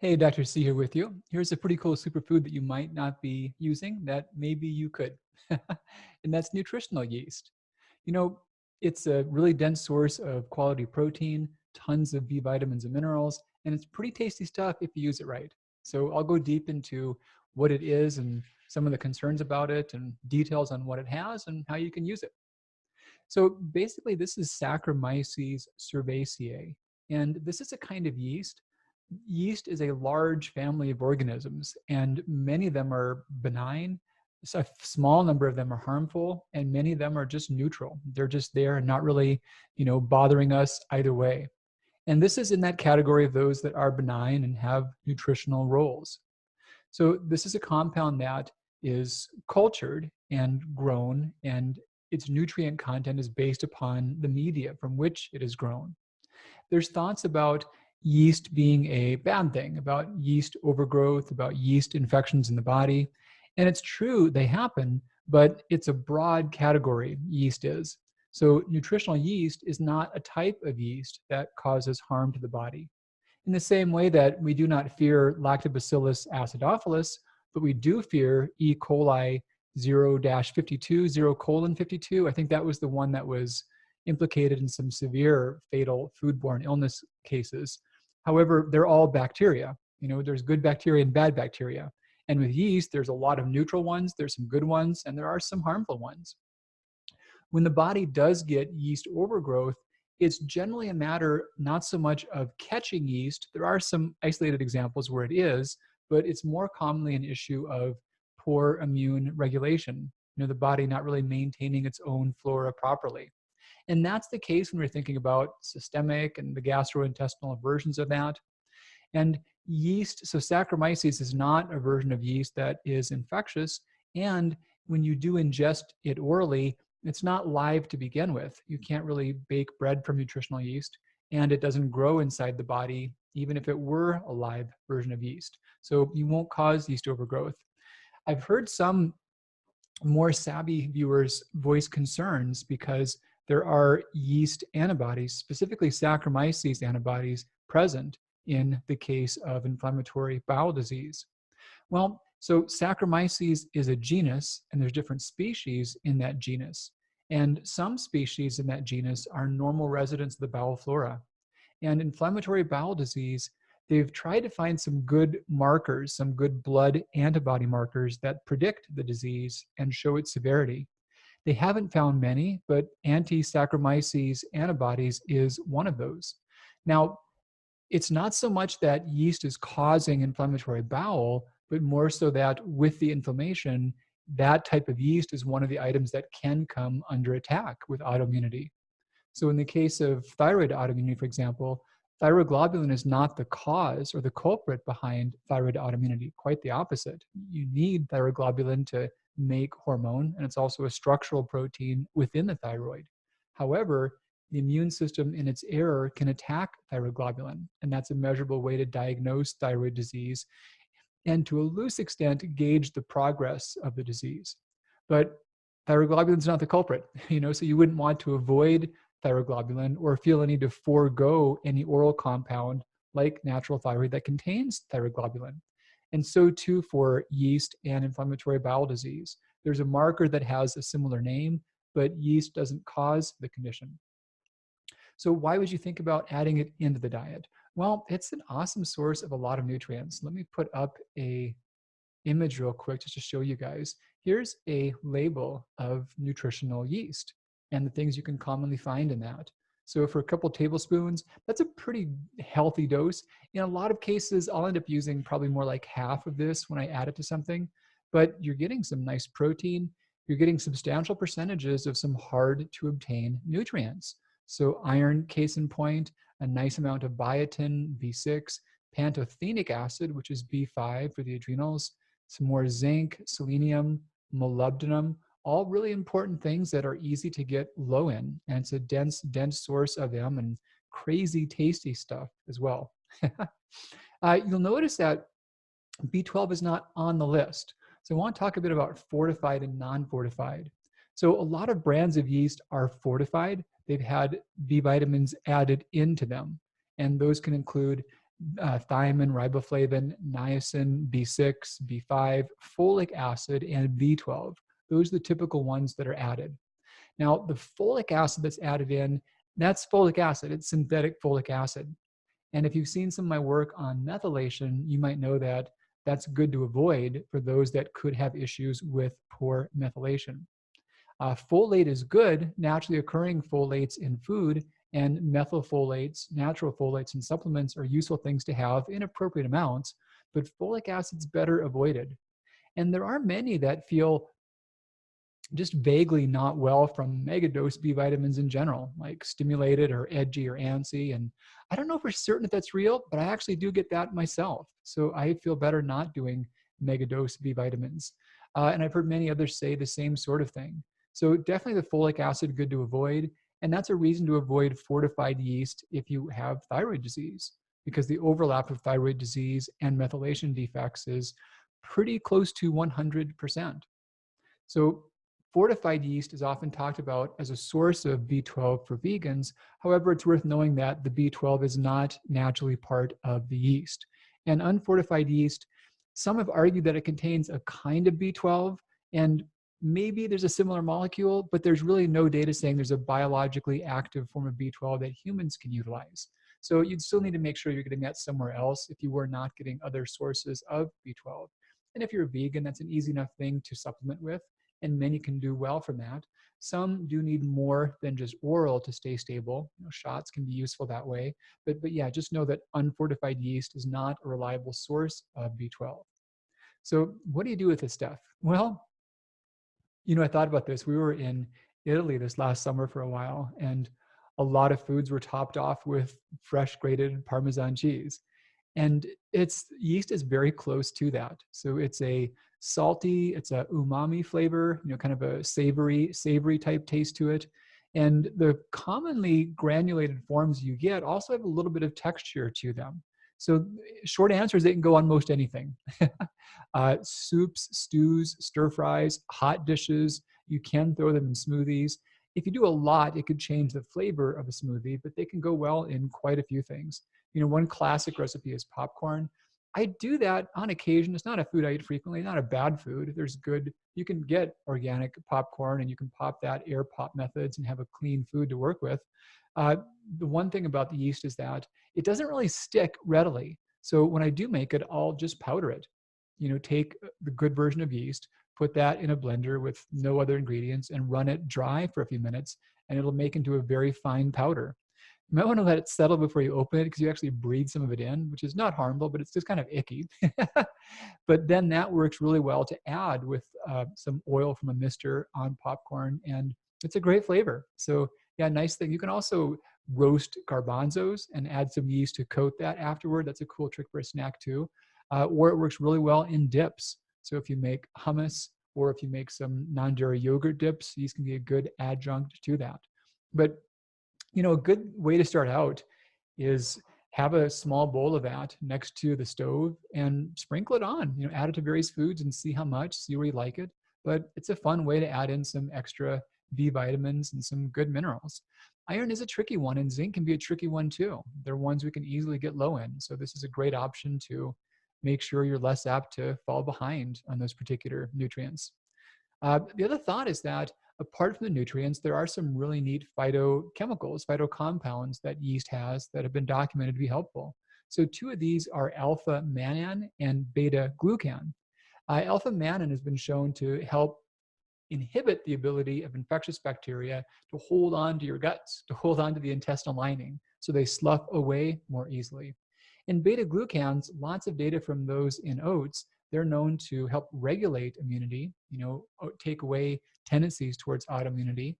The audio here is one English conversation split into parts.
Hey, Dr. C here with you. Here's a pretty cool superfood that you might not be using that maybe you could. And that's nutritional yeast. You know, it's a really dense source of quality protein, tons of B vitamins and minerals, and it's pretty tasty stuff if you use it right. So I'll go deep into what it is and some of the concerns about it and details on what it has and how you can use it. So basically, this is Saccharomyces cerevisiae, and this is a kind of yeast. Yeast is a large family of organisms, and many of them are benign. So a small number of them are harmful, and many of them are just neutral. They're just there and not really, bothering us either way. And this is in that category of those that are benign and have nutritional roles. So this is a compound that is cultured and grown, and its nutrient content is based upon the media from which it is grown. There's thoughts about yeast being a bad thing, about yeast overgrowth, about yeast infections in the body. And it's true, they happen, but it's a broad category, yeast is. So nutritional yeast is not a type of yeast that causes harm to the body. In the same way that we do not fear Lactobacillus acidophilus, but we do fear E. coli 0-52, 0:52. I think that was the one that was implicated in some severe fatal foodborne illness cases. However, they're all bacteria. There's good bacteria and bad bacteria. And with yeast, there's a lot of neutral ones, there's some good ones, and there are some harmful ones. When the body does get yeast overgrowth, it's generally a matter not so much of catching yeast. There are some isolated examples where it is, but it's more commonly an issue of poor immune regulation. The body not really maintaining its own flora properly. And that's the case when we're thinking about systemic and the gastrointestinal versions of that. And yeast, so Saccharomyces is not a version of yeast that is infectious. And when you do ingest it orally, it's not live to begin with. You can't really bake bread from nutritional yeast, and it doesn't grow inside the body, even if it were a live version of yeast. So you won't cause yeast overgrowth. I've heard some more savvy viewers voice concerns because there are yeast antibodies, specifically Saccharomyces antibodies, present in the case of inflammatory bowel disease. Well, so Saccharomyces is a genus, and there's different species in that genus. And some species in that genus are normal residents of the bowel flora. And inflammatory bowel disease, they've tried to find some good markers, some good blood antibody markers that predict the disease and show its severity. They haven't found many, but anti-Saccharomyces antibodies is one of those. Now, it's not so much that yeast is causing inflammatory bowel, but more so that with the inflammation, that type of yeast is one of the items that can come under attack with autoimmunity. So in the case of thyroid autoimmunity, for example, thyroglobulin is not the cause or the culprit behind thyroid autoimmunity, quite the opposite. You need thyroglobulin to make hormone, and it's also a structural protein within the thyroid. However, the immune system in its error can attack thyroglobulin, and that's a measurable way to diagnose thyroid disease and to a loose extent gauge the progress of the disease. But thyroglobulin is not the culprit, so you wouldn't want to avoid thyroglobulin or feel a need to forego any oral compound like natural thyroid that contains thyroglobulin. And so too for yeast and inflammatory bowel disease. There's a marker that has a similar name, but yeast doesn't cause the condition. So why would you think about adding it into the diet? Well, it's an awesome source of a lot of nutrients. Let me put up a image real quick just to show you guys. Here's a label of nutritional yeast and the things you can commonly find in that. So for a couple tablespoons, that's a pretty healthy dose. In a lot of cases, I'll end up using probably more like half of this when I add it to something, but you're getting some nice protein. You're getting substantial percentages of some hard to obtain nutrients. So iron, case in point, a nice amount of biotin, B6, pantothenic acid, which is B5 for the adrenals, some more zinc, selenium, molybdenum, all really important things that are easy to get low in. And it's a dense source of them and crazy tasty stuff as well. You'll notice that B12 is not on the list. So I want to talk a bit about fortified and non-fortified. So a lot of brands of yeast are fortified. They've had B vitamins added into them. And those can include thiamine, riboflavin, niacin, B6, B5, folic acid, and B12. Those are the typical ones that are added. Now, the folic acid that's added in, that's folic acid. It's synthetic folic acid. And if you've seen some of my work on methylation, you might know that that's good to avoid for those that could have issues with poor methylation. Folate is good, naturally occurring folates in food, and methylfolates, natural folates in supplements are useful things to have in appropriate amounts, but folic acid's better avoided. And there are many that feel just vaguely not well from megadose B vitamins in general, like stimulated or edgy or antsy. And I don't know for certain if that's real, but I actually do get that myself. So I feel better not doing megadose B vitamins. And I've heard many others say the same sort of thing. So definitely the folic acid, good to avoid. And that's a reason to avoid fortified yeast if you have thyroid disease, because the overlap of thyroid disease and methylation defects is pretty close to 100%. So fortified yeast is often talked about as a source of B12 for vegans. However, it's worth knowing that the B12 is not naturally part of the yeast. And unfortified yeast, some have argued that it contains a kind of B12, and maybe there's a similar molecule, but there's really no data saying there's a biologically active form of B12 that humans can utilize. So you'd still need to make sure you're getting that somewhere else if you were not getting other sources of B12. And if you're a vegan, that's an easy enough thing to supplement with, and many can do well from that. Some do need more than just oral to stay stable. Shots can be useful that way. But yeah, just know that unfortified yeast is not a reliable source of B12. So what do you do with this stuff? Well, I thought about this. We were in Italy this last summer for a while, and a lot of foods were topped off with fresh grated Parmesan cheese. And its yeast is very close to that. So it's a salty, it's a umami flavor, kind of a savory type taste to it. And the commonly granulated forms you get also have a little bit of texture to them. So short answer is they can go on most anything. Soups, stews, stir fries, hot dishes, you can throw them in smoothies. If you do a lot, it could change the flavor of a smoothie, but they can go well in quite a few things. One classic recipe is popcorn. I do that on occasion. It's not a food I eat frequently, not a bad food. You can get organic popcorn and you can pop that air pop methods and have a clean food to work with. The one thing about the yeast is that it doesn't really stick readily. So when I do make it, I'll just powder it. Take the good version of yeast, put that in a blender with no other ingredients and run it dry for a few minutes, and it'll make into a very fine powder. You might want to let it settle before you open it because you actually breathe some of it in, which is not harmful, but it's just kind of icky. But then that works really well to add with some oil from a mister on popcorn, and it's a great flavor. So yeah, nice thing. You can also roast garbanzos and add some yeast to coat that afterward. That's a cool trick for a snack too. Or it works really well in dips. So if you make hummus or if you make some non-dairy yogurt dips, yeast can be a good adjunct to that. But a good way to start out is have a small bowl of that next to the stove and sprinkle it on. Add it to various foods and see how much, see where you like it. But it's a fun way to add in some extra B vitamins and some good minerals. Iron is a tricky one, and zinc can be a tricky one too. They're ones we can easily get low in. So this is a great option to make sure you're less apt to fall behind on those particular nutrients. The other thought is that apart from the nutrients, there are some really neat phytochemicals, phytocompounds that yeast has that have been documented to be helpful. So two of these are alpha-mannan and beta-glucan. Alpha-mannan has been shown to help inhibit the ability of infectious bacteria to hold on to your guts, to hold on to the intestinal lining, so they slough away more easily. And beta-glucans, lots of data from those in oats, they're known to help regulate immunity, take away tendencies towards autoimmunity.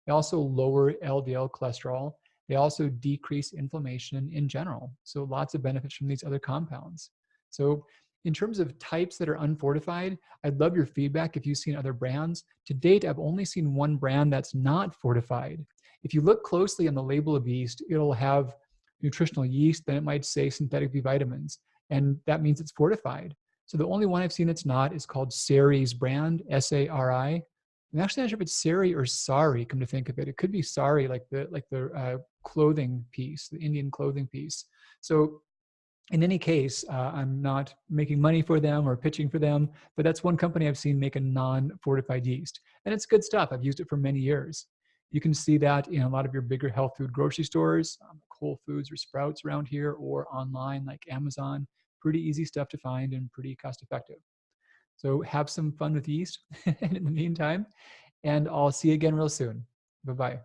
They also lower LDL cholesterol. They also decrease inflammation in general. So lots of benefits from these other compounds. So in terms of types that are unfortified, I'd love your feedback if you've seen other brands. To date, I've only seen one brand that's not fortified. If you look closely on the label of yeast, it'll have nutritional yeast, then it might say synthetic B vitamins, and that means it's fortified. So the only one I've seen that's not is called Sari's brand, S-A-R-I. I'm actually not sure if it's Sari or Sari, come to think of it. It could be Sari, like the clothing piece, the Indian clothing piece. So In any case, I'm not making money for them or pitching for them, but that's one company I've seen make a non-fortified yeast. And it's good stuff. I've used it for many years. You can see that in a lot of your bigger health food grocery stores, Whole Foods or Sprouts around here, or online like Amazon. Pretty easy stuff to find and pretty cost effective. So have some fun with yeast in the meantime, and I'll see you again real soon. Bye-bye.